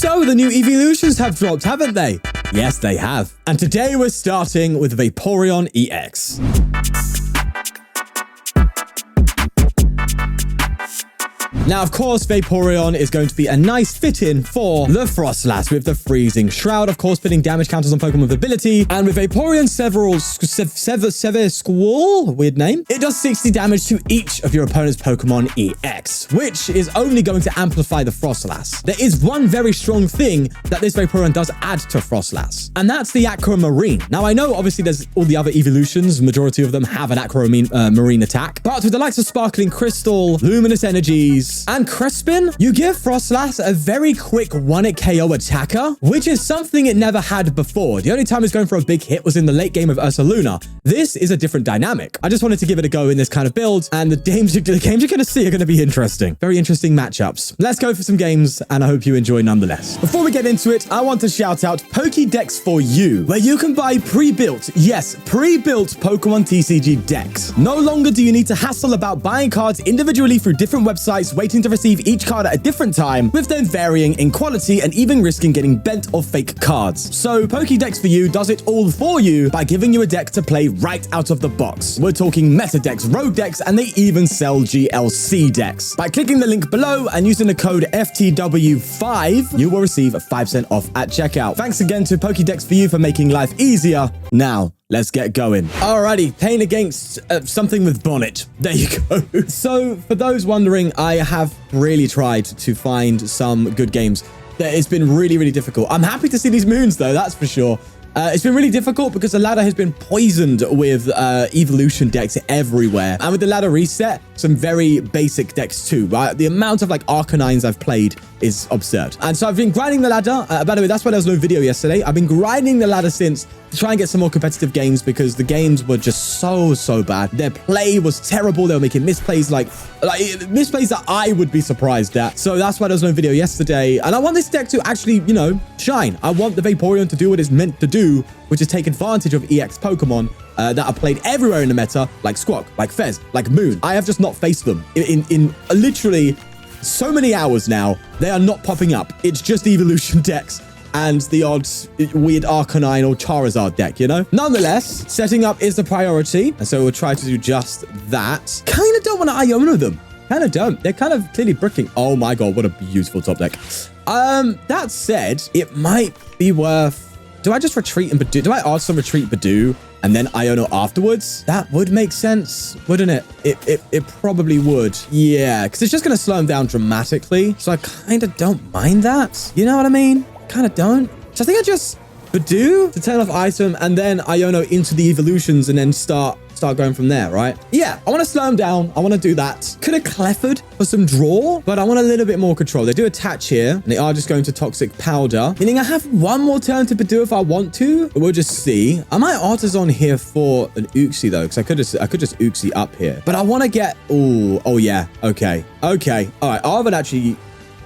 So the new evolutions have dropped, haven't they? Yes, they have. And today we're starting with Vaporeon EX. Now, of course, Vaporeon is going to be a nice fit-in for the Froslass with the Freezing Shroud, of course, putting damage counters on Pokemon with ability. And with Vaporeon Squall, weird name, it does 60 damage to each of your opponent's Pokemon EX, which is only going to amplify the Froslass. There is one very strong thing that this Vaporeon does add to Froslass, and that's the Aquamarine. Now, I know, obviously, there's all the other evolutions. Majority of them have an Aquamarine attack, but with the likes of Sparkling Crystal, Luminous Energies, and Crispin, you give Froslass a very quick 1-hit KO attacker, which is something it never had before. The only time it's going for a big hit was in the late game of Ursaluna. This is a different dynamic. I just wanted to give it a go in this kind of build, and the games you're going to see are going to be interesting. Very interesting matchups. Let's go for some games, and I hope you enjoy nonetheless. Before we get into it, I want to shout out Pokédex for You, where you can buy pre-built, yes, pre-built Pokemon TCG decks. No longer do you need to hassle about buying cards individually through different websites, waiting to receive each card at a different time, with them varying in quality and even risking getting bent or fake cards. So Pokédex for You does it all for you by giving you a deck to play right out of the box. We're talking meta decks, rogue decks, and they even sell GLC decks. By clicking the link below and using the code FTW5, you will receive 5% off at checkout. Thanks again to Pokédex for You for making life easier. Now, let's get going. Alrighty, playing against something with Bonnet. There you go. So, for those wondering, I have really tried to find some good games. It's been really, really difficult. I'm happy to see these moons, though, that's for sure. It's been really difficult because the ladder has been poisoned with evolution decks everywhere. And with the ladder reset, some very basic decks too, right? The amount of like Arcanines I've played is absurd. And so I've been grinding the ladder. By the way, that's why there was no video yesterday. I've been grinding the ladder since to try and get some more competitive games because the games were just so bad. Their play was terrible. They were making misplays like misplays that I would be surprised at. So that's why there was no video yesterday. And I want this deck to actually, you know, shine. I want the Vaporeon to do what it's meant to do, which is take advantage of EX Pokemon that are played everywhere in the meta, like Squawk, like Fez, like Moon. I have just not faced them in literally so many hours now. They are not popping up. It's just evolution decks and the odd weird Arcanine or Charizard deck, you know? Nonetheless, setting up is the priority, and so we'll try to do just that. Kind of don't want to Iono them. Kind of don't. They're kind of clearly bricking. Oh my god, what a beautiful top deck. That said, it might be worth... Do I just retreat and Badoo? Do I Artazon retreat Badoo and then Iono afterwards? That would make sense, wouldn't it? It probably would. Yeah, because it's just going to slow him down dramatically. So I kind of don't mind that. You know what I mean? Kind of don't. So I think I just Badoo to turn off item and then Iono into the evolutions and then start going from there, right? Yeah, I want to slow him down. I want to do that. Could have Clefford for some draw, but I want a little bit more control. They do attach here, and they are just going to Toxic Powder, meaning I have one more turn to Badoo if I want to, but we'll just see. I might Artazon here for an Uxie, though, because I could just Uxie up here, but I want to get... Oh, yeah. Okay. All right, Arven actually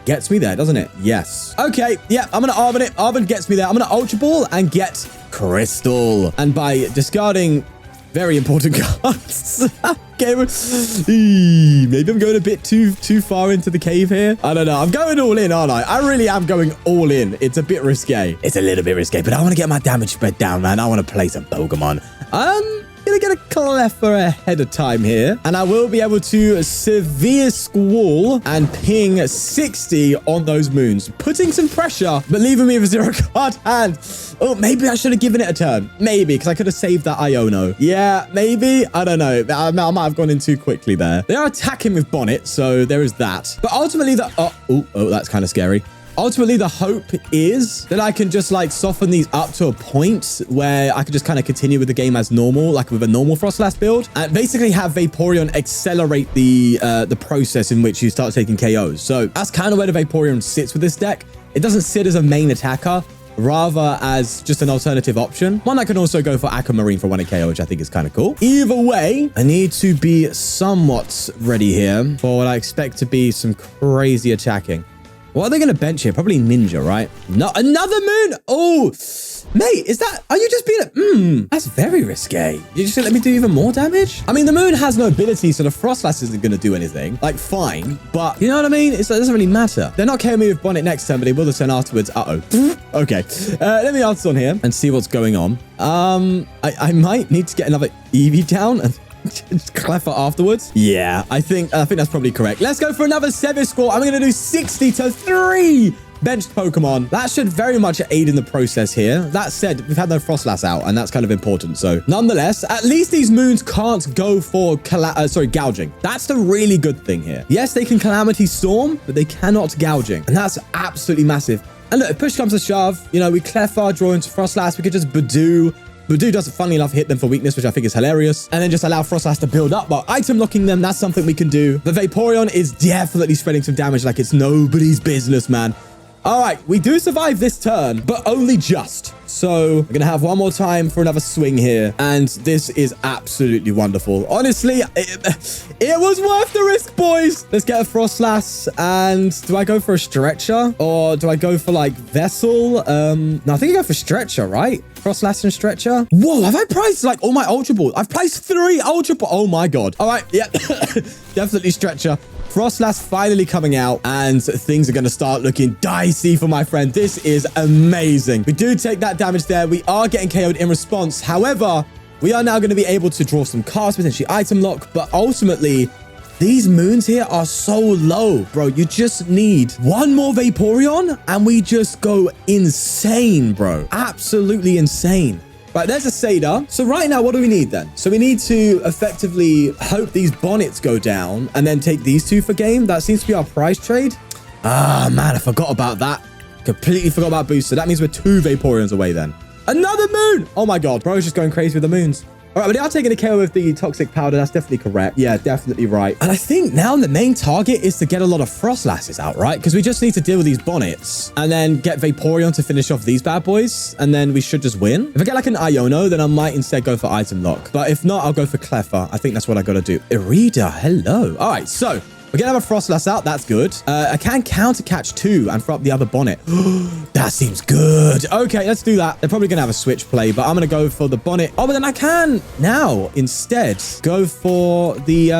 gets me there, doesn't it? Yes. Okay, yeah, I'm going to Arven it. Arven gets me there. I'm going to Ultra Ball and get Crystal. And by discarding very important cards. Okay, maybe I'm going a bit too far into the cave here. I don't know. I'm going all in, aren't I? I really am going all in. It's a bit risque. It's a little bit risque, but I want to get my damage spread down, man. I want to play some Pokemon. Gonna get a Cleffa ahead of time here, and I will be able to severe Squall and ping 60 on those moons, putting some pressure, but leaving me with 0 card hand. Oh, maybe I should have given it a turn. Maybe, because I could have saved that Iono. Yeah, maybe. I don't know. I might have gone in too quickly there. They are attacking with Bonnet, so there is that. But ultimately, oh, that's kind of scary. Ultimately, the hope is that I can just like soften these up to a point where I can just kind of continue with the game as normal, like with a normal Froslass build, and basically have Vaporeon accelerate the process in which you start taking KOs. So that's kind of where the Vaporeon sits with this deck. It doesn't sit as a main attacker, rather as just an alternative option. One that can also go for Aquamarine for 1 KO, which I think is kind of cool. Either way, I need to be somewhat ready here for what I expect to be some crazy attacking. What are they going to bench here? Probably Ninja, right? No, another moon. Oh, mate, are you just being that's very risque. You just gonna let me do even more damage? I mean, the moon has no ability, so the Froslass isn't going to do anything. Like, fine, but you know what I mean? It doesn't really matter. They're not KO me with Bonnet next turn, but they will the turn afterwards. Okay. Let me Artazon here and see what's going on. I might need to get another Eevee down and Cleffa afterwards. Yeah, I think that's probably correct. Let's go for another Sevis score. I'm going to do 60 to 3 benched Pokemon. That should very much aid in the process here. That said, we've had no Froslass out, and that's kind of important. So nonetheless, at least these moons can't go for gouging. That's the really good thing here. Yes, they can Calamity Storm, but they cannot gouging. And that's absolutely massive. And look, if push comes to shove, you know, we Cleffa, draw into Froslass, we could just Badoo. Badoo doesn't, funnily enough, hit them for weakness, which I think is hilarious. And then just allow Froslass to build up while item locking them. That's something we can do. The Vaporeon is definitely spreading some damage like it's nobody's business, man. All right, we do survive this turn, but only just. So we're going to have one more time for another swing here. And this is absolutely wonderful. Honestly, it was worth the risk, boys. Let's get a Froslass. And do I go for a Stretcher? Or do I go for, like, Vessel? No, I think I go for Stretcher, right? Froslass and Stretcher. Whoa, have I priced, like, all my Ultra Balls? I've priced 3 Ultra Balls. Oh, my God. All right, yeah. Definitely Stretcher. Froslass finally coming out, and things are going to start looking dicey for my friend. This is amazing. We do take that damage there. We are getting KO'd in response. However, we are now going to be able to draw some cards, potentially item lock, but ultimately, these moons here are so low, bro. You just need one more Vaporeon, and we just go insane, bro. Absolutely insane. Right, there's a Seda. So right now, what do we need then? So we need to effectively hope these bonnets go down and then take these 2 for game. That seems to be our prize trade. Ah, man, I forgot about that. Completely forgot about booster. That means we're 2 Vaporeons away then. Another moon! Oh my God, bro is just going crazy with the moons. All right, but they are taking a KO with the Toxic Powder. That's definitely correct. Yeah, definitely right. And I think now the main target is to get a lot of Froslasses out, right? Because we just need to deal with these bonnets and then get Vaporeon to finish off these bad boys. And then we should just win. If I get like an Iono, then I might instead go for item lock. But if not, I'll go for Cleffa. I think that's what I got to do. Irida, hello. All right, so we're going to have a Froslass out. That's good. I can counter catch 2 and throw up the other bonnet. That seems good. Okay, let's do that. They're probably going to have a switch play, but I'm going to go for the bonnet. Oh, but then I can now instead go for the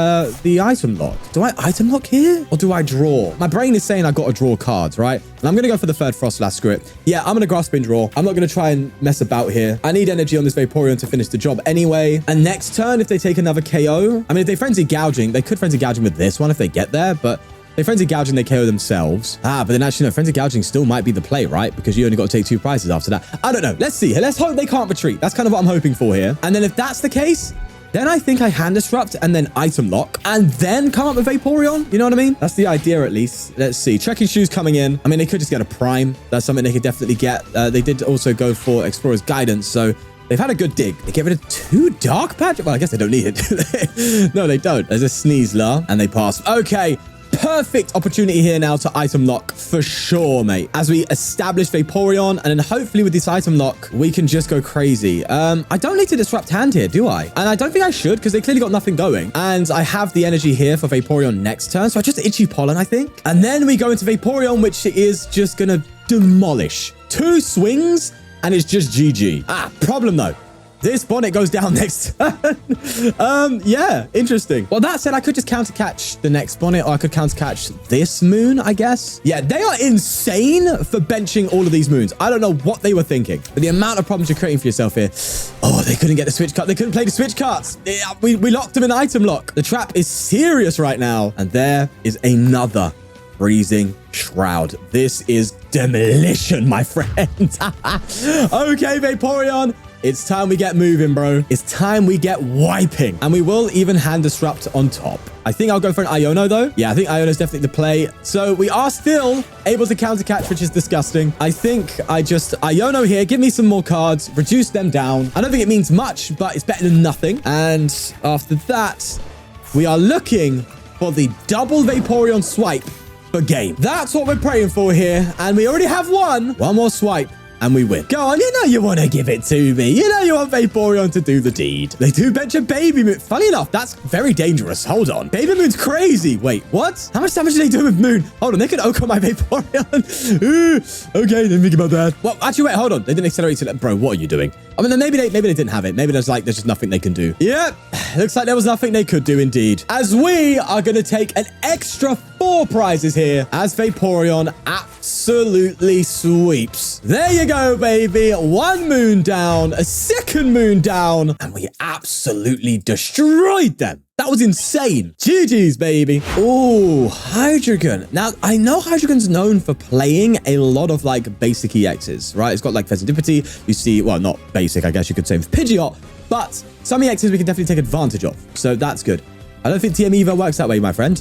item lock. Do I item lock here or do I draw? My brain is saying I got to draw cards, right? And I'm going to go for the 3rd Froslass script. Yeah, I'm going to grasp and draw. I'm not going to try and mess about here. I need energy on this Vaporeon to finish the job anyway. And next turn, if they take another KO, I mean, if they frenzy gouging, they could frenzy gouging with this one if they get there, but they frenzy gouging, they KO themselves. But then actually, no, frenzy gouging still might be the play, right? Because you only got to take 2 prizes after that. I don't know. Let's see. Let's hope they can't retreat. That's kind of what I'm hoping for here. And then if that's the case, then I think I hand disrupt and then item lock and then come up with Vaporeon. You know what I mean? That's the idea, at least. Let's see. Trekking shoes coming in. I mean, they could just get a prime. That's something they could definitely get. They did also go for Explorer's Guidance. So they've had a good dig. They get rid of 2 Dark Patch. Well, I guess they don't need it. No, they don't. There's a Sneasler and they pass. Okay. Perfect opportunity here now to item lock for sure, mate. As we establish Vaporeon, and then hopefully with this item lock, we can just go crazy. I don't need to disrupt hand here, do I? And I don't think I should because they clearly got nothing going. And I have the energy here for Vaporeon next turn. So I just Itchy Pollen, I think. And then we go into Vaporeon, which is just going to demolish. 2 swings and it's just GG. Problem though. This bonnet goes down next turn. Yeah, interesting. Well, that said, I could just counter catch the next bonnet, or I could counter catch this moon, I guess. Yeah, they are insane for benching all of these moons. I don't know what they were thinking, but the amount of problems you're creating for yourself here. Oh, they couldn't get the switch card. They couldn't play the switch cards. Yeah, we locked them in item lock. The trap is serious right now. And there is another freezing shroud. This is demolition, my friend. Okay, Vaporeon. It's time we get moving, bro. It's time we get wiping. And we will even hand disrupt on top. I think I'll go for an Iono, though. Yeah, I think Iono is definitely the play. So we are still able to counter catch, which is disgusting. I think I just Iono here. Give me some more cards. Reduce them down. I don't think it means much, but it's better than nothing. And after that, we are looking for the double Vaporeon swipe for game. That's what we're praying for here. And we already have one. One more swipe. and we win. Go on, you know you want to give it to me. You know you want Vaporeon to do the deed. They do bench a Baby Moon. Funny enough, that's very dangerous. Hold on. Baby Moon's crazy. Wait, what? How much damage are they doing with Moon? Hold on, they could OHKO my Vaporeon. Ooh, okay, didn't think about that. Well, actually, wait, hold on. They didn't accelerate to that. Bro, what are you doing? I mean, maybe they didn't have it. Maybe there's just nothing they can do. Yep, looks like there was nothing they could do indeed. As we are going to take an extra 4 prizes here as Vaporeon absolutely sweeps. There you go, baby. 1 moon down, a 2nd moon down, and we absolutely destroyed them. That was insane. GG's, baby. Oh, Hydreigon. Now, I know Hydreigon's known for playing a lot of, like, basic EXs, right? It's got, like, Festivity. You see, well, not basic, I guess you could say with Pidgeot, but some EXs we can definitely take advantage of. So that's good. I don't think TM Evo works that way, my friend.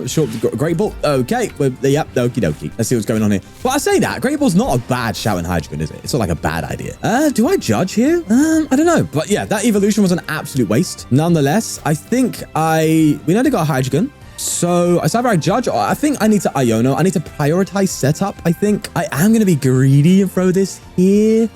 Short Great Ball. Okay. Well, yep. Okie dokie. Let's see what's going on here. Well, I say that. Great Ball's not a bad shouting Hydreigon, is it? It's not like a bad idea. Do I judge here? I don't know. But yeah, that evolution was an absolute waste. Nonetheless, I think we nearly got a Hydreigon. So it's either I judge or I think I need to Iono. I need to prioritize setup, I think. I am going to be greedy and throw this here.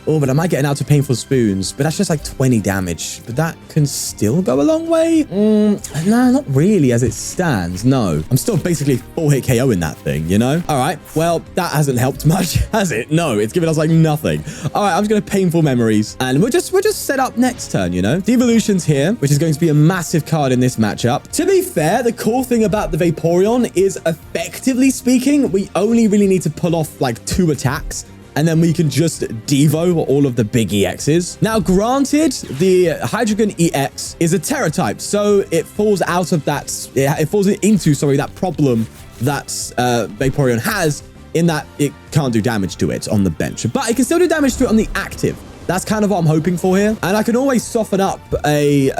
Oh, but I might get an out to Painful Spoons. But that's just like 20 damage. But that can still go a long way. No, not really as it stands. No. I'm still basically full hit KO in that thing, you know? All right. Well, that hasn't helped much, has it? No, it's given us like nothing. All right, I'm just going to Painful Memories. And we'll just set up next turn, you know? Devolution's here, which is going to be a massive card in this matchup. To be fair, the cool thing about the Vaporeon is, effectively speaking, we only really need to pull off like 2 attacks, and then we can just Devo all of the big EXs. Now, granted, the Hydreigon EX is a Terra type, so it falls out of that, it falls into, sorry, that problem that Vaporeon has, in that it can't do damage to it on the bench, but it can still do damage to it on the active. That's kind of what I'm hoping for here. And I can always soften up a,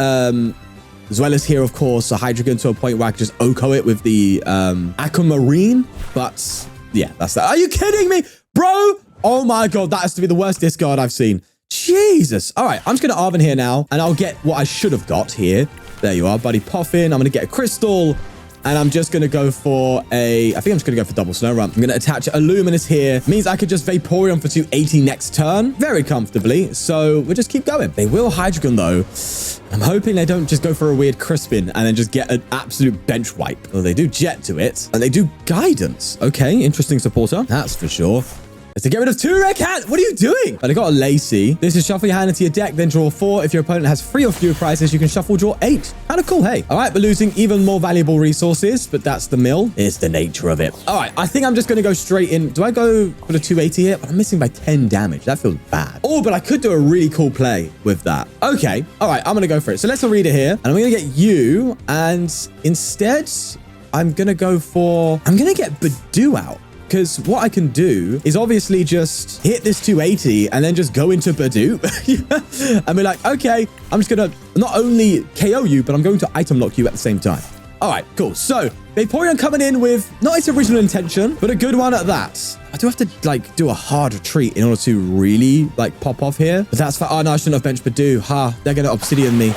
as well as here, of course, a Hydreigon to a point where I can just OHKO it with the Aquamarine. But yeah, that's that. Are you kidding me, bro? Oh my God, that has to be the worst discard I've seen. Jesus. All right, I'm just going to Arven here now, and I'll get what I should have got here. There you are, Buddy Poffin. I'm going to get a Crystal, and I'm just going to go for I think I'm just going to go for double Snorunt. I'm going to attach a Luminous here. Means I could just Vaporeon for 280 next turn very comfortably. So we'll just keep going. They will Hydreigon, though. I'm hoping they don't just go for a weird Crispin and then just get an absolute bench wipe. Well, they do Jet to it, and they do Guidance. Okay, interesting supporter. That's for sure. Let's get rid of 2 rare cat. What are you doing? But I got a Lacy. This is shuffle your hand into your deck, then draw 4. If your opponent has 3 or fewer prizes, you can shuffle, draw 8. Kind of cool, hey. All right, we're losing even more valuable resources, but that's the mill. It's the nature of it. All right, I think I'm just going to go straight in. Do I go for the 280 here? But I'm missing by 10 damage. That feels bad. Oh, but I could do a really cool play with that. Okay. All right, I'm going to go for it. So let's read it here. And I'm going to get you. And instead, I'm going to go for... I'm going to get Badoo out. Because what I can do is obviously just hit this 280 and then just go into Badoo and be like, okay, I'm just going to not only KO you, but I'm going to item lock you at the same time. All right, cool. So Vaporeon coming in with not its original intention, but a good one at that. I do have to like do a hard retreat in order to really like pop off here. But that's for, oh no, I shouldn't have benched Badoo. Ha, they're going to Obsidian me.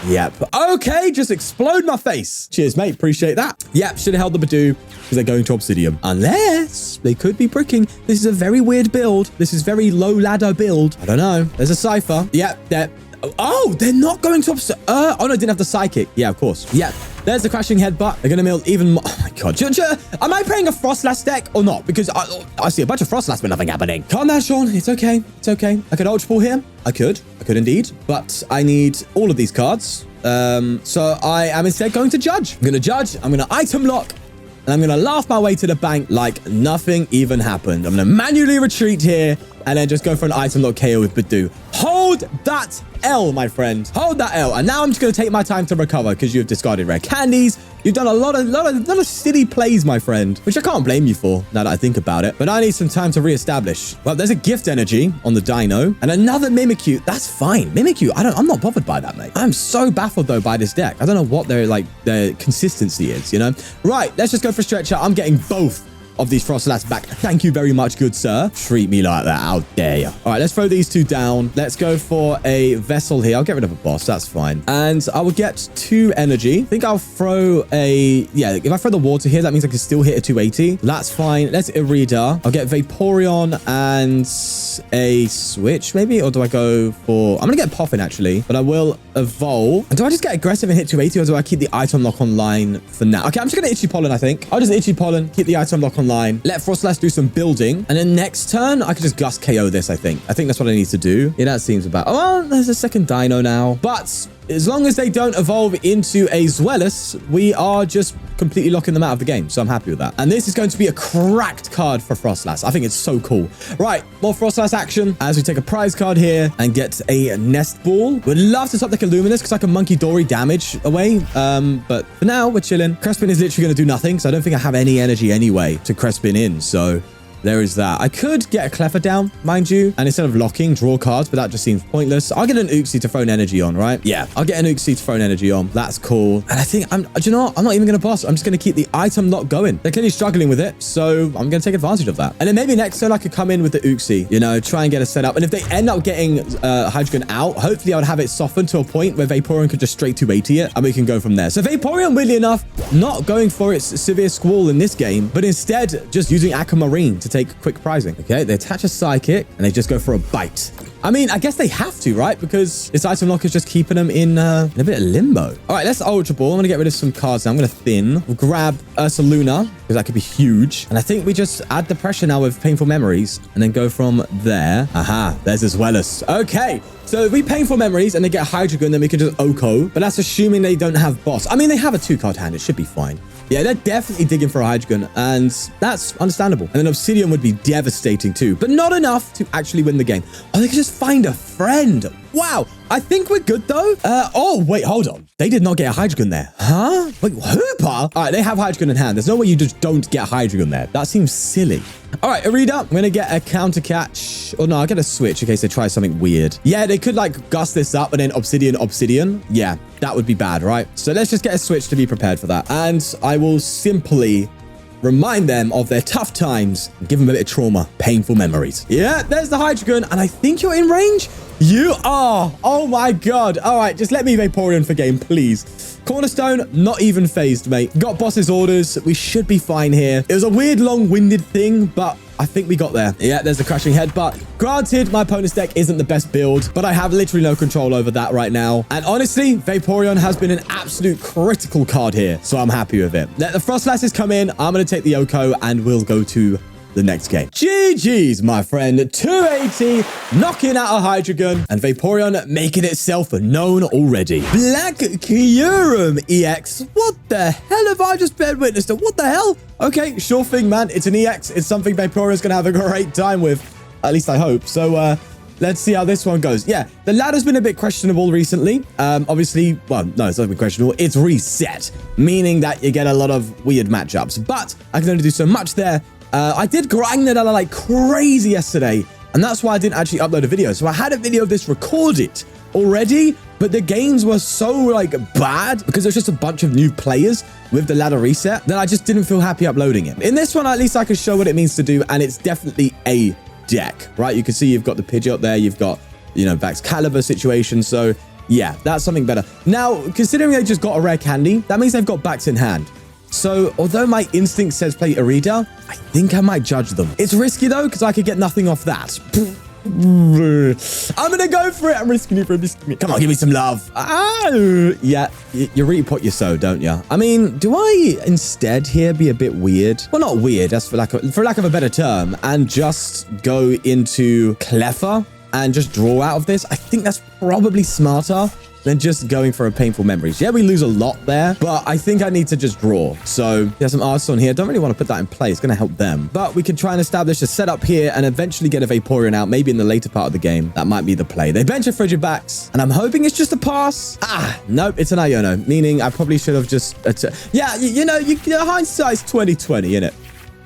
Yep. Okay, just explode my face. Cheers, mate. Appreciate that. Yep, should have held the Badoo because they're going to Obsidian. Unless they could be pricking. This is a very weird build. This is very low ladder build. I don't know. There's a Cypher. Yep, oh, they're not going to Obsidian. Oh, no, I didn't have the Psychic. Yeah, of course. Yep. There's the Crashing Headbutt. They're going to mill even more. Oh, my God. Am I playing a Froslass deck or not? Because I see a bunch of Froslass, but nothing happening. Calm down, Sean. It's okay. It's okay. I could Ultra Ball here. I could indeed. But I need all of these cards. So I am instead going to Judge. I'm going to Judge. I'm going to item lock. And I'm going to laugh my way to the bank like nothing even happened. I'm going to manually retreat here and then just go for an item lock KO with Badoo. Hold that L, my friend. Hold that L. And now I'm just going to take my time to recover because you've discarded rare candies. You've done a lot of silly plays, my friend, which I can't blame you for now that I think about it. But I need some time to reestablish. Well, there's a Gift Energy on the Dino and another Mimikyu. That's fine. Mimikyu, I'm not bothered by that, mate. I'm so baffled, though, by this deck. I don't know what their consistency is, you know? Right, let's just go for Stretcher. I'm getting both of these Froslass back. Thank you very much, good sir. Treat me like that. How dare you? All right, let's throw these two down. Let's go for a vessel here. I'll get rid of a boss. That's fine. And I will get 2 energy. I think I'll throw a... Yeah, if I throw the water here, that means I can still hit a 280. That's fine. Let's Irida. I'll get Vaporeon and a switch, maybe? Or do I go for... I'm going to get Poffin, actually. But I will evolve. And do I just get aggressive and hit 280, or do I keep the item lock online for now? Okay, I'm just going to Itchy Pollen, I think. I'll just Itchy Pollen, keep the item lock online, let Froslass do some building, and then next turn, I could just Gust KO this, I think. I think that's what I need to do. Yeah, that seems about... Oh, well, there's a second dino now. But as long as they don't evolve into a Zweilous, we are just completely locking them out of the game. So I'm happy with that. And this is going to be a cracked card for Froslass. I think it's so cool. Right, more Froslass action as we take a prize card here and get a Nest Ball. Would love to top deck a Luminous because I can Munkidori damage away. But for now, we're chilling. Crispin is literally going to do nothing because I don't think I have any energy anyway to Crispin in. So... there is that. I could get a Cleffa down, mind you, and instead of locking, draw cards, but that just seems pointless. I'll get an Uxie to throw an energy on, right? Yeah, I'll get an Uxie to throw an energy on. That's cool. And I think, do you know what? I'm not even going to boss. I'm just going to keep the item lock going. They're clearly struggling with it, so I'm going to take advantage of that. And then maybe next turn I could come in with the Uxie, you know, try and get a setup. And if they end up getting Hydreigon out, hopefully I would have it softened to a point where Vaporeon could just straight 280 it, and we can go from there. So Vaporeon, weirdly enough, not going for its Severe Squall in this game, but instead just using Aquamarine to take quick prizing. Okay, they attach a Psychic and they just go for a bite. I mean, I guess they have to, right? Because this item lock is just keeping them in a bit of limbo. All right, let's Ultra Ball. I'm going to get rid of some cards now. I'm going to thin. We'll grab Ursaluna because that could be huge. And I think we just add the pressure now with Painful Memories and then go from there. Aha, there's as well as. Okay. So if we Painful Memories and they get Hydreigon, then we can just Oko. But that's assuming they don't have boss. I mean, they have a 2-card hand. It should be fine. Yeah, they're definitely digging for a Hydreigon, and that's understandable. And then Obsidian would be devastating too, but not enough to actually win the game. Oh, they could just find a friend. Wow. I think we're good, though. Oh, wait, hold on. They did not get a Hydreigon there. Huh? Wait, Hooper? All right, they have Hydreigon in hand. There's no way you just don't get Hydreigon there. That seems silly. All right, Irida, I'm going to get a counter catch. Oh, no, I'll get a switch in case they try something weird. Yeah, they could, like, gust this up and then Obsidian. Yeah, that would be bad, right? So let's just get a switch to be prepared for that. And I will simply remind them of their tough times and give them a bit of trauma. Painful memories. Yeah, there's the Hydreigon. And I think you're in range. You are. Oh, my God. All right, just let me Vaporeon for game, please. Cornerstone, not even phased, mate. Got boss's orders. We should be fine here. It was a weird, long-winded thing, but I think we got there. Yeah, there's the crashing head, but granted, my opponent's deck isn't the best build, but I have literally no control over that right now. And honestly, Vaporeon has been an absolute critical card here, so I'm happy with it. Let the Frostlasses come in. I'm going to take the Oko, and we'll go to the next game. GG's, my friend. 280, knocking out a Hydreigon, and Vaporeon making itself known already. Black Kyurem EX. What the hell have I just been witnessed to? What the hell? Okay, sure thing, man. It's an EX. It's something Vaporeon's going to have a great time with. At least I hope. So, let's see how this one goes. Yeah, the ladder's been a bit questionable recently. Obviously, well, no, it's not been questionable. It's reset, meaning that you get a lot of weird matchups. But I can only do so much there. I did grind the ladder like crazy yesterday, and that's why I didn't actually upload a video. So I had a video of this recorded already, but the games were so like bad because there's just a bunch of new players with the ladder reset that I just didn't feel happy uploading it. In this one, at least I can show what it means to do, and it's definitely a deck, right? You can see you've got the Pidgeot up there, you've got, you know, Vax Caliber situation. So yeah, that's something better. Now, considering they just got a rare candy, that means they've got backs in hand. So, although my instinct says play Irida, I think I might judge them. It's risky, though, because I could get nothing off that. I'm going to go for it. I'm risking it for a Come on, give me some love. Yeah, you really put your sow, don't you? I mean, do I instead here be a bit weird? Well, not weird. That's for lack of a better term. And just go into Cleffa and just draw out of this. I think that's probably smarter than just going for a Painful Memories. Yeah, we lose a lot there, but I think I need to just draw. So there's some Artazon here. Don't really want to put that in play. It's going to help them. But we can try and establish a setup here and eventually get a Vaporeon out, maybe in the later part of the game. That might be the play. They bench a Frigid Backs, and I'm hoping it's just a pass. Nope, it's an Iono, meaning I probably should have just... yeah, you know, hindsight's 20/20, innit?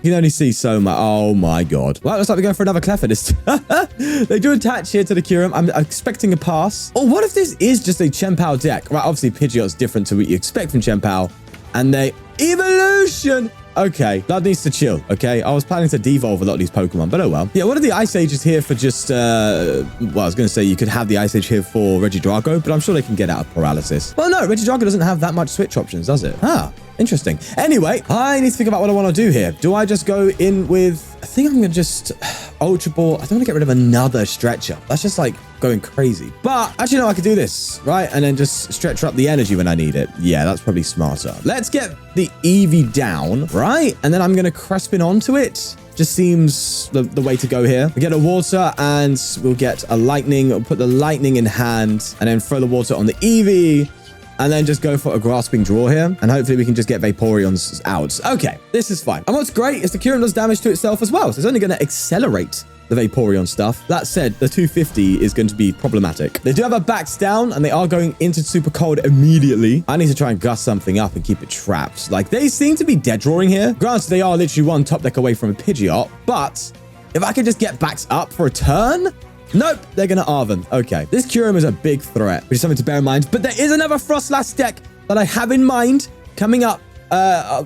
You can only see so much. Oh, my God. Well, looks like we're going for another Cleffa this time. They do attach here to the Kyurem. I'm expecting a pass. Or what if this is just a Chien-Pao deck? Right, obviously, Pidgeot's different to what you expect from Chien-Pao. And they... Evolution! Okay, Blood needs to chill, okay? I was planning to devolve a lot of these Pokemon, but oh well. Yeah, what are the Ice Ages here for just, well, I was going to say you could have the Ice Age here for Regidrago, but I'm sure they can get out of Paralysis. Well, no, Regidrago doesn't have that much switch options, does it? Ah, interesting. Anyway, I need to think about what I want to do here. Do I just go in with... I think I'm going to just... Ultra Ball. I don't want to get rid of another Stretcher. That's just like going crazy. But actually, no, I could do this, right? And then just stretch up the energy when I need it. Yeah, that's probably smarter. Let's get the Eevee down, right? And then I'm going to Crispin onto it. Just seems the way to go here. We get a water and we'll get a lightning. We'll put the lightning in hand and then throw the water on the Eevee. And then just go for a grasping draw here. And hopefully we can just get Vaporeons out. Okay, this is fine. And what's great is the Kyurem does damage to itself as well. So it's only going to accelerate the Vaporeon stuff. That said, the 250 is going to be problematic. They do have a backs down and they are going into super cold immediately. I need to try and gust something up and keep it trapped. Like, they seem to be dead drawing here. Granted, they are literally one top deck away from a Pidgeot. But if I could just get backs up for a turn... Nope, they're going to Arven. Okay, this Kyurem is a big threat, which is something to bear in mind. But there is another Froslass deck that I have in mind coming up. I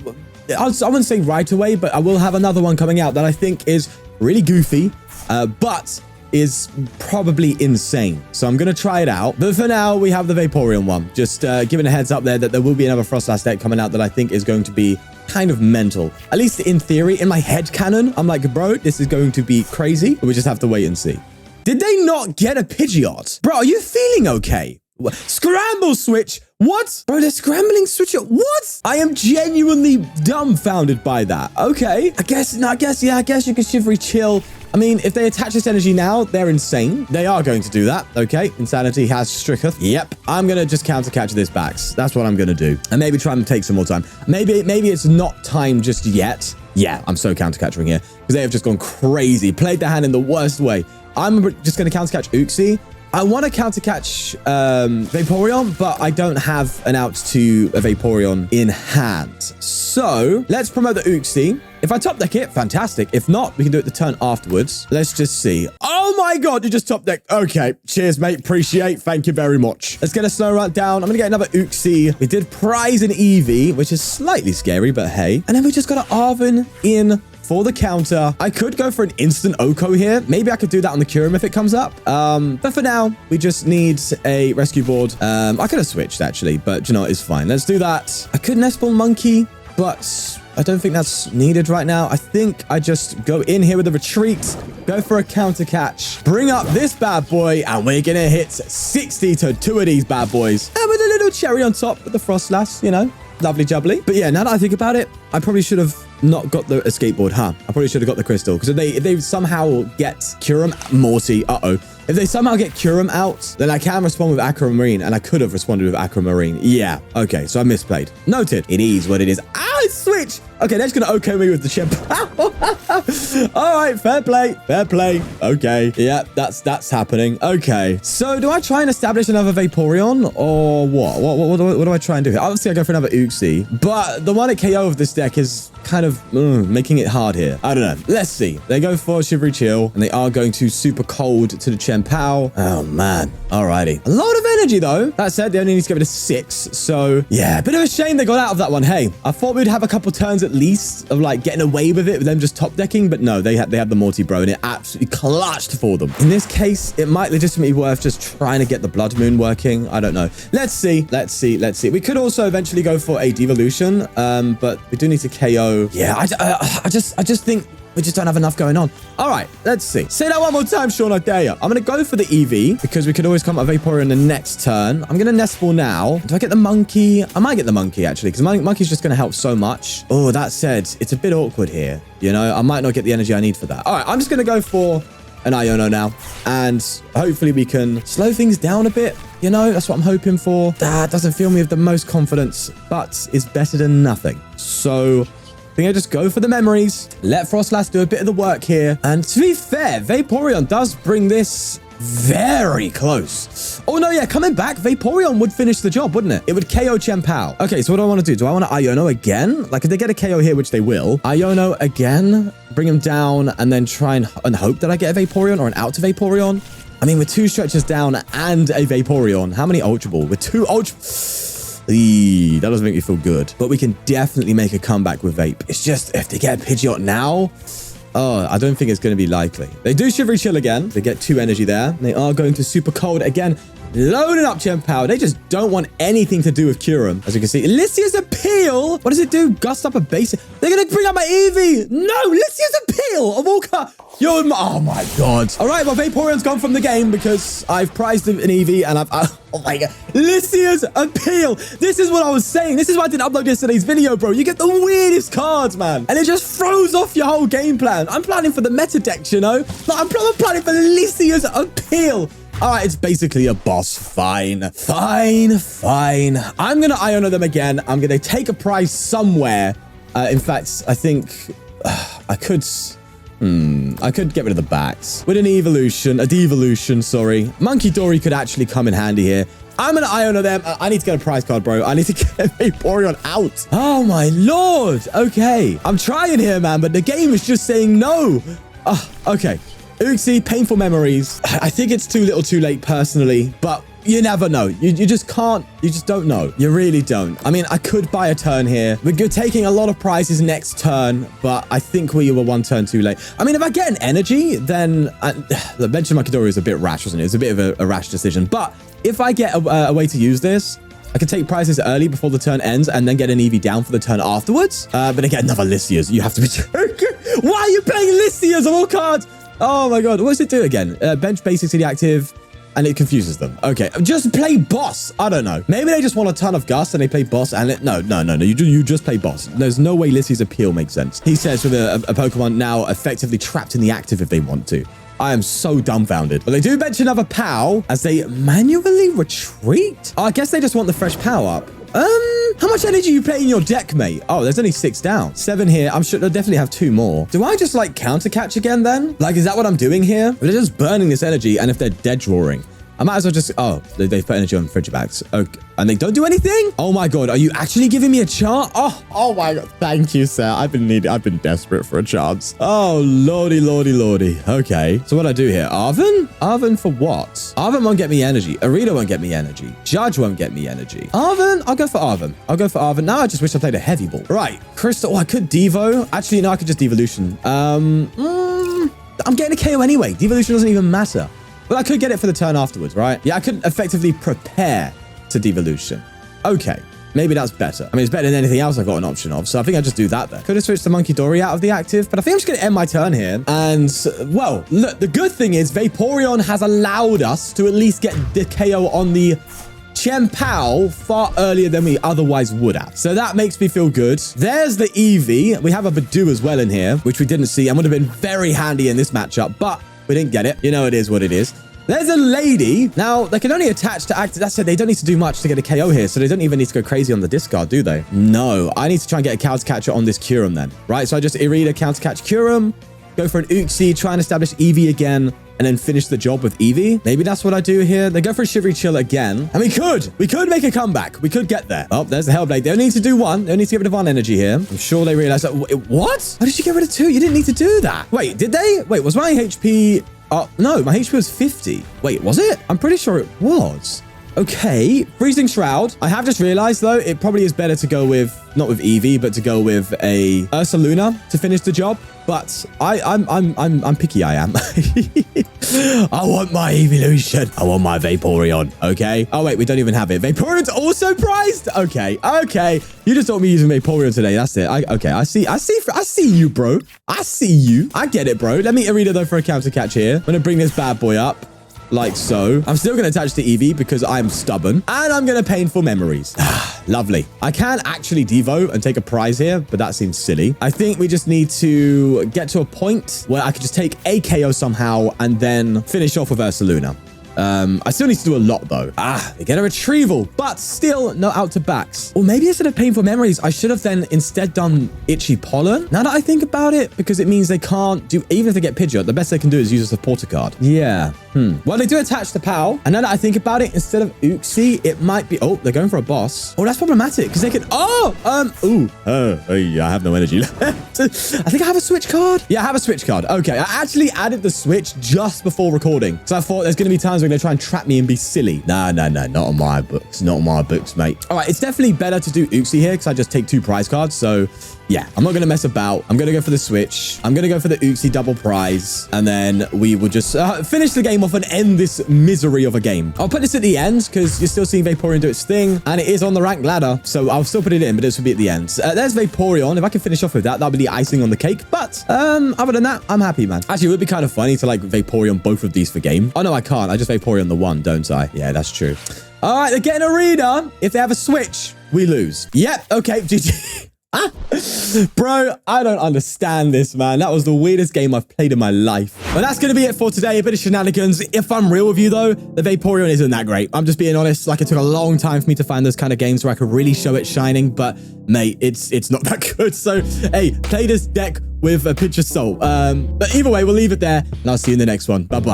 wouldn't say right away, but I will have another one coming out that I think is really goofy, but is probably insane. So I'm going to try it out. But for now, we have the Vaporeon one. Just giving a heads up there that there will be another Froslass deck coming out that I think is going to be kind of mental. At least in theory, in my head canon, I'm like, bro, this is going to be crazy. We just have to wait and see. Did they not get a Pidgeot? Bro, are you feeling okay? Scramble switch? What? Bro, they're scrambling switch. What? I am genuinely dumbfounded by that. Okay. I guess you can shivery chill. I mean, if they attach this energy now, they're insane. They are going to do that. Okay. Insanity has stricketh. Yep. I'm going to just counter catch this backs. That's what I'm going to do. And maybe try and take some more time. Maybe it's not time just yet. Yeah, I'm so counter catching here because they have just gone crazy. Played their hand in the worst way. I'm just going to counter catch Uxie. I want to counter catch Vaporeon, but I don't have an out to a Vaporeon in hand. So let's promote the Uxie. If I top deck it, fantastic. If not, we can do it the turn afterwards. Let's just see. Oh my God, you just top decked. Okay, cheers, mate. Appreciate. Thank you very much. Let's get a Snorunt down. I'm going to get another Uxie. We did prize an Eevee, which is slightly scary, but hey. And then we just got an Arven in for the counter. I could go for an instant Oko here. Maybe I could do that on the Kyurem if it comes up. But for now, we just need a rescue board. I could have switched actually, but you know, it's fine. Let's do that. I could Nest Ball Monkey, but I don't think that's needed right now. I think I just go in here with a retreat, go for a counter catch, bring up this bad boy, and we're going to hit 60 to 2 of these bad boys. And with a little cherry on top with the Froslass, you know, lovely jubbly. But yeah, now that I think about it, I probably should have not got the escape board, huh? I probably should have got the crystal, because if they somehow get Kyurem, Morty, if they somehow get Kyurem out, then I can respond with Aquamarine, and I could have responded with Aquamarine. Yeah, okay, so I misplayed. Noted. It is what it is. Ah, switch! Okay, they're just gonna OK me with the Chien-Pao. All right, fair play, fair play. Okay, yeah, that's happening. Okay, so do I try and establish another Vaporeon, or what? What do I try and do here? Obviously, I go for another Uxie, but the one at KO of this deck is kind of making it hard here. I don't know. Let's see. They go for Shivery Chill, and they are going to super cold to the Chien-Pao. Oh, man. Alrighty. A lot of energy, though. That said, they only need to give it a 6. So, yeah, bit of a shame they got out of that one. Hey, I thought we'd have a couple turns at least of, like, getting away with it with them just top decking, but no, they had the Morty Bro, and it absolutely clutched for them. In this case, it might legitimately be worth just trying to get the Bloodmoon working. I don't know. Let's see. Let's see. Let's see. We could also eventually go for a Devolution, but we do need to KO. Yeah, I just think we just don't have enough going on. All right, let's see. Say that one more time, Sean, I dare you. I'm going to go for the Eevee because we could always come up with Vaporeon in the next turn. I'm going to Nest Ball now. Do I get the Monkey? I might get the Monkey, actually, because Monkey's just going to help so much. Oh, that said, it's a bit awkward here. You know, I might not get the energy I need for that. All right, I'm just going to go for an Iono now, and hopefully we can slow things down a bit. You know, that's what I'm hoping for. That doesn't fill me with the most confidence, but it's better than nothing. So I think I just go for the memories, let Froslass do a bit of the work here. And to be fair, Vaporeon does bring this very close. Oh, no, yeah, coming back, Vaporeon would finish the job, wouldn't it? It would KO Chien-Pao. Okay, so what do I want to do? Do I want to Iono again? Like, if they get a KO here, which they will, Iono again, bring him down, and then try and hope that I get a Vaporeon or an out to Vaporeon. I mean, with 2 stretchers down and a Vaporeon, how many Ultra Ball? With 2 Ultra... Eee, that doesn't make me feel good. But we can definitely make a comeback with Vape. It's just, if they get a Pidgeot now, oh, I don't think it's going to be likely. They do Shivery Chill again. They get 2 energy there. They are going to Super Cold again. Loading up Chien-Pao. They just don't want anything to do with Kyurem. As you can see, Lysia's Appeal. What does it do? Gust up a basic. They're going to bring out my Eevee. No, Lysia's Appeal. Of all oh my God. All right, well, Vaporeon's gone from the game because I've prized an Eevee and oh my God. Lysia's Appeal. This is what I was saying. This is why I didn't upload yesterday's video, bro. You get the weirdest cards, man. And it just throws off your whole game plan. I'm planning for the meta decks, you know? But I'm planning for Lysia's Appeal. All right, it's basically a boss. Fine. I'm going to Iono them again. I'm going to take a prize somewhere. In fact, I think I could get rid of the backs. With an evolution, a devolution, sorry. Munkidori could actually come in handy here. I'm going to Iono them. I need to get a prize card, bro. I need to get Vaporeon out. Oh, my Lord. Okay. I'm trying here, man, but the game is just saying no. Okay. Uxie, painful memories. I think it's too little too late personally, but you never know. You just can't. You just don't know. You really don't. I mean, I could buy a turn here. We're taking a lot of prizes next turn, but I think we were 1 turn too late. I mean, if I get an energy, then the mention of Munkidori is a bit rash, wasn't it? It's a bit of a rash decision. But if I get a way to use this, I can take prizes early before the turn ends and then get an Eevee down for the turn afterwards. But again, another Lysias. You have to be joking. Why are you playing Lysias of all cards? Oh my God, what does it do again? Bench Basic City active, and it confuses them. Okay, just play boss. I don't know. Maybe they just want a ton of Gust and they play boss and no. You just play boss. There's no way Lysia's Appeal makes sense. He says with a Pokemon now effectively trapped in the active if they want to. I am so dumbfounded. But they do bench another PAL as they manually retreat. Oh, I guess they just want the fresh PAL up. How much energy you play in your deck, mate? Oh, there's only 6 down. 7 here. I'm sure they'll definitely have 2 more. Do I just like counter catch again then? Like, is that what I'm doing here? They're just burning this energy. And if they're dead drawing, I might as well just, oh, they put energy on Frigibags. Okay. And they don't do anything? Oh my God, are you actually giving me a chance? Oh my God, thank you, sir. I've been desperate for a chance. Oh, lordy. Okay, so what do I do here? Arven? Arven for what? Arven won't get me energy. Irida won't get me energy. Judge won't get me energy. Arven? I'll go for Arven. Now I just wish I played a heavy ball. Right, Crystal, I could Devo. Actually, no, I could just Devolution. I'm getting a KO anyway. Devolution doesn't even matter. But I could get it for the turn afterwards, right? Yeah, I could effectively prepare to Devolution. Okay, maybe that's better. I mean, it's better than anything else I've got an option of, so I think I'll just do that then. Could have switched the Munkidori out of the active, but I think I'm just going to end my turn here. And, well, look, the good thing is Vaporeon has allowed us to at least get the KO on the Chien-Pao far earlier than we otherwise would have. So that makes me feel good. There's the Eevee. We have a Badu as well in here, which we didn't see and would have been very handy in this matchup, but we didn't get it. You know, it is what it is. There's a lady. Now, they can only attach to active. That's it. They don't need to do much to get a KO here, so they don't even need to go crazy on the discard, do they? No. I need to try and get a counter catcher on this Kyurem then, right? So I just Irida counter catch Kyurem, go for an Uxie, try and establish Eevee again, and then finish the job with Eevee. Maybe that's what I do here. They go for a Shivery Chill again. And we could make a comeback. We could get there. Oh, there's the Hellblade. They only need to do 1. They only need to get rid of 1 energy here. I'm sure they realize that. What? Why did you get rid of 2? You didn't need to do that. Wait, did they? Wait, was my HP... no, my HP was 50. Wait, was it? I'm pretty sure it was. Okay, Freezing Shroud. I have just realized, though, it probably is better to go with, not with Eevee, but to go with a Ursaluna to finish the job. But I'm picky, I am. I want my Evolution. I want my Vaporeon, okay? Oh, wait, we don't even have it. Vaporeon's also prized? Okay. You just taught me using Vaporeon today. That's it. Okay, I see you, bro. I see you. I get it, bro. Let me Irida, though, for a counter catch here. I'm going to bring this bad boy up. Like so. I'm still going to attach to Eevee because I'm stubborn. And I'm going to Painful Memories. Lovely. I can actually Devo and take a prize here, but that seems silly. I think we just need to get to a point where I could just take a KO somehow and then finish off with Ursaluna. I still need to do a lot, though. They get a retrieval, but still no out to backs. Or maybe instead of Painful Memories, I should have then instead done Itchy Pollen. Now that I think about it, because it means they can't do, even if they get Pidgeot, the best they can do is use a supporter card. Yeah. Well, they do attach the PAL. And now that I think about it, instead of Uxie, it might be, oh, they're going for a boss. Oh, that's problematic because they can, I have no energy left. I think I have a switch card. Yeah, I have a switch card. Okay, I actually added the switch just before recording. So I thought there's going to be times where are going to try and trap me and be silly. No, not on my books. Not on my books, mate. All right, it's definitely better to do Uxie here because I just take 2 prize cards. So yeah, I'm not going to mess about. I'm going to go for the switch. I'm going to go for the Uxie double prize. And then we will just finish the game off and end this misery of a game. I'll put this at the end because you're still seeing Vaporeon do its thing. And it is on the rank ladder. So I'll still put it in, but this will be at the end. There's Vaporeon. If I can finish off with that, that'll be the icing on the cake. But other than that, I'm happy, man. Actually, it would be kind of funny to like Vaporeon both of these for game. Oh, no, I can't. I just Vaporeon the one, don't I? Yeah, that's true. All right, they're getting a reader. If they have a switch, we lose. Yep. Okay. GG. Bro, I don't understand this, man. That was the weirdest game I've played in my life. But that's going to be it for today. A bit of shenanigans. If I'm real with you, though, the Vaporeon isn't that great. I'm just being honest. Like, it took a long time for me to find those kind of games where I could really show it shining. But, mate, it's not that good. So, hey, play this deck with a pinch of salt. But either way, we'll leave it there. And I'll see you in the next one. Bye-bye.